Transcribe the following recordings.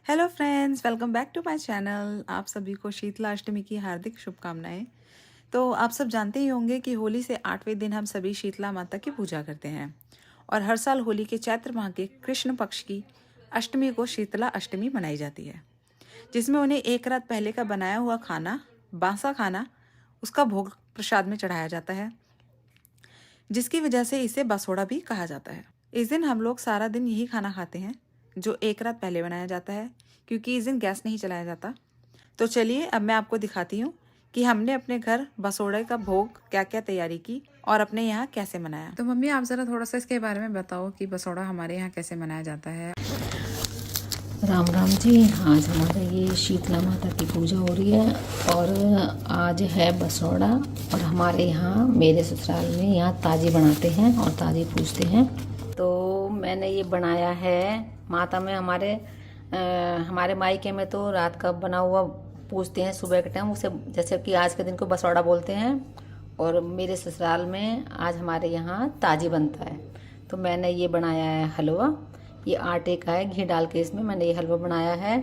Hello friends, welcome back to my channel. आप सभी को शीतला अष्टमी की हार्दिक शुभकामनाएं। तो आप सब जानते ही होंगे कि होली से 8वें दिन हम सभी शीतला माता की पूजा करते हैं और हर साल होली के चैत्र माह के कृष्ण पक्ष की अष्टमी को शीतला अष्टमी मनाई जाती है, जिसमें उन्हें एक रात पहले का बनाया हुआ खाना, बासा खाना, उसका भोग प्रसाद में चढ़ाया जाता है, जिसकी वजह से इसे बसोड़ा भी कहा जाता है। इस दिन हम लोग सारा दिन यही खाना खाते हैं जो एक रात पहले बनाया जाता है, क्योंकि इस दिन गैस नहीं चलाया जाता। तो चलिए अब मैं आपको दिखाती हूँ कि हमने अपने घर बसोड़े का भोग क्या क्या तैयारी की और अपने यहाँ कैसे मनाया। तो मम्मी आप ज़रा थोड़ा सा इसके बारे में बताओ कि बसोड़ा हमारे यहाँ कैसे मनाया जाता है। राम राम जी। आज हमारे ये शीतला माता की पूजा हो रही है और आज है बसोड़ा। और हमारे यहाँ मेरे ससुराल में यहाँ ताजी बनाते हैं और ताजी पूजते हैं। तो मैंने ये बनाया है माता में हमारे मायके में तो रात का बना हुआ पूजते हैं सुबह के टाइम, उसे जैसे कि आज के दिन को बसोड़ा बोलते हैं। और मेरे ससुराल में आज हमारे यहाँ ताजी बनता है। तो मैंने ये बनाया है हलवा। ये आटे का है, घी डाल के इसमें मैंने ये हलवा बनाया है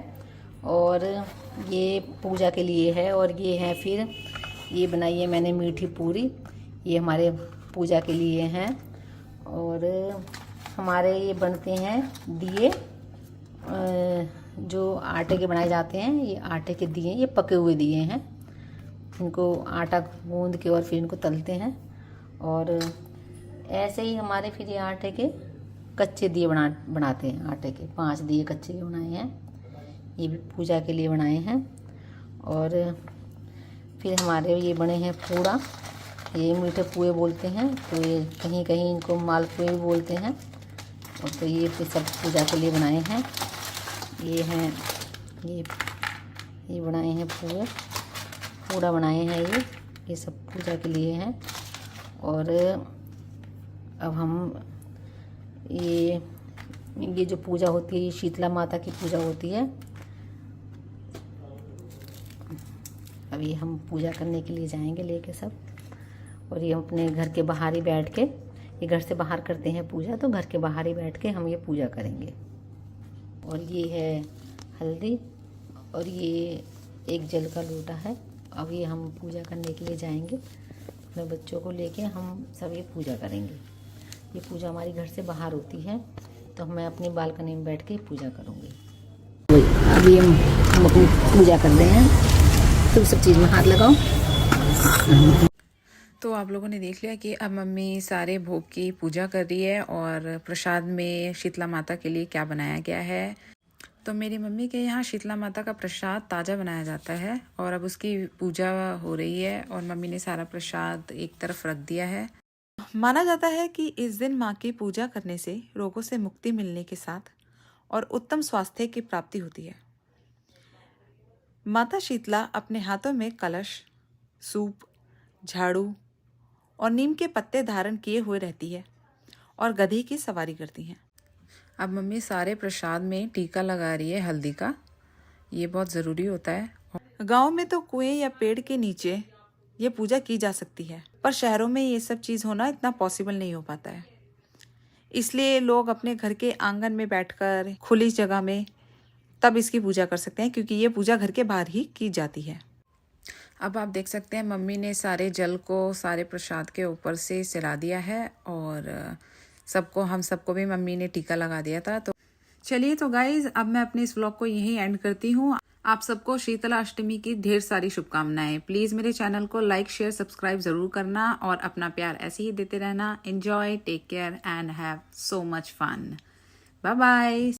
और ये पूजा के लिए है। और ये है फिर ये बनाई है मैंने मीठी पूरी, ये हमारे पूजा के लिए हैं। और हमारे ये बनते हैं दिए जो आटे के बनाए जाते हैं। ये आटे के दिए, ये पके हुए दिए हैं। इनको आटा गूंद के और फिर इनको तलते हैं। और ऐसे ही हमारे फिर ये आटे के कच्चे दिए बनाते हैं। आटे के 5 दिए कच्चे के बनाए हैं, ये भी पूजा के लिए बनाए हैं। और फिर हमारे ये बने हैं पूड़ा, ये मीठे पुए बोलते हैं। तो ये कहीं कहीं इनको मालपुए भी बोलते हैं। और तो ये फिर सब पूजा के लिए बनाए हैं। ये हैं ये बनाए हैं पूड़ा बनाए हैं। ये सब पूजा के लिए हैं। और अब हम ये जो पूजा होती है, ये शीतला माता की पूजा होती है। अभी हम पूजा करने के लिए जाएंगे लेके सब। और ये हम अपने घर के बाहर ही बैठ के, ये घर से बाहर करते हैं पूजा, तो घर के बाहर ही बैठ के हम ये पूजा करेंगे। और ये है हल्दी और ये एक जल का लोटा है। अब ये हम पूजा करने के लिए जाएंगे, अपने बच्चों को लेके हम सब ये पूजा करेंगे। ये पूजा हमारी घर से बाहर होती है, तो मैं अपनी बालकनी में बैठ के पूजा करूँगी। अभी हम अपनी पूजा कर रहे हैं, तो सब चीज़ में हाथ लगाओ। तो आप लोगों ने देख लिया कि अब मम्मी सारे भोग की पूजा कर रही है और प्रसाद में शीतला माता के लिए क्या बनाया गया है। तो मेरी मम्मी के यहाँ शीतला माता का प्रसाद ताज़ा बनाया जाता है और अब उसकी पूजा हो रही है और मम्मी ने सारा प्रसाद एक तरफ रख दिया है। माना जाता है कि इस दिन माँ की पूजा करने से रोगों से मुक्ति मिलने के साथ और उत्तम स्वास्थ्य की प्राप्ति होती है। माता शीतला अपने हाथों में कलश, सूप, झाड़ू और नीम के पत्ते धारण किए हुए रहती है और गधे की सवारी करती हैं। अब मम्मी सारे प्रसाद में टीका लगा रही है हल्दी का, ये बहुत ज़रूरी होता है। गांव में तो कुएं या पेड़ के नीचे ये पूजा की जा सकती है, पर शहरों में ये सब चीज़ होना इतना पॉसिबल नहीं हो पाता है। इसलिए लोग अपने घर के आंगन में बैठकर खुली जगह में तब इसकी पूजा कर सकते हैं, क्योंकि ये पूजा घर के बाहर ही की जाती है। अब आप देख सकते हैं मम्मी ने सारे जल को सारे प्रसाद के ऊपर से सिला दिया है और हम सबको भी मम्मी ने टीका लगा दिया था। तो चलिए तो गाइज, अब मैं अपने इस व्लॉग को यहीं एंड करती हूँ। आप सबको शीतला अष्टमी की ढेर सारी शुभकामनाएं। प्लीज मेरे चैनल को लाइक, शेयर, सब्सक्राइब जरूर करना और अपना प्यार ऐसे ही देते रहना। Enjoy, take care and have so much fun. Bye bye.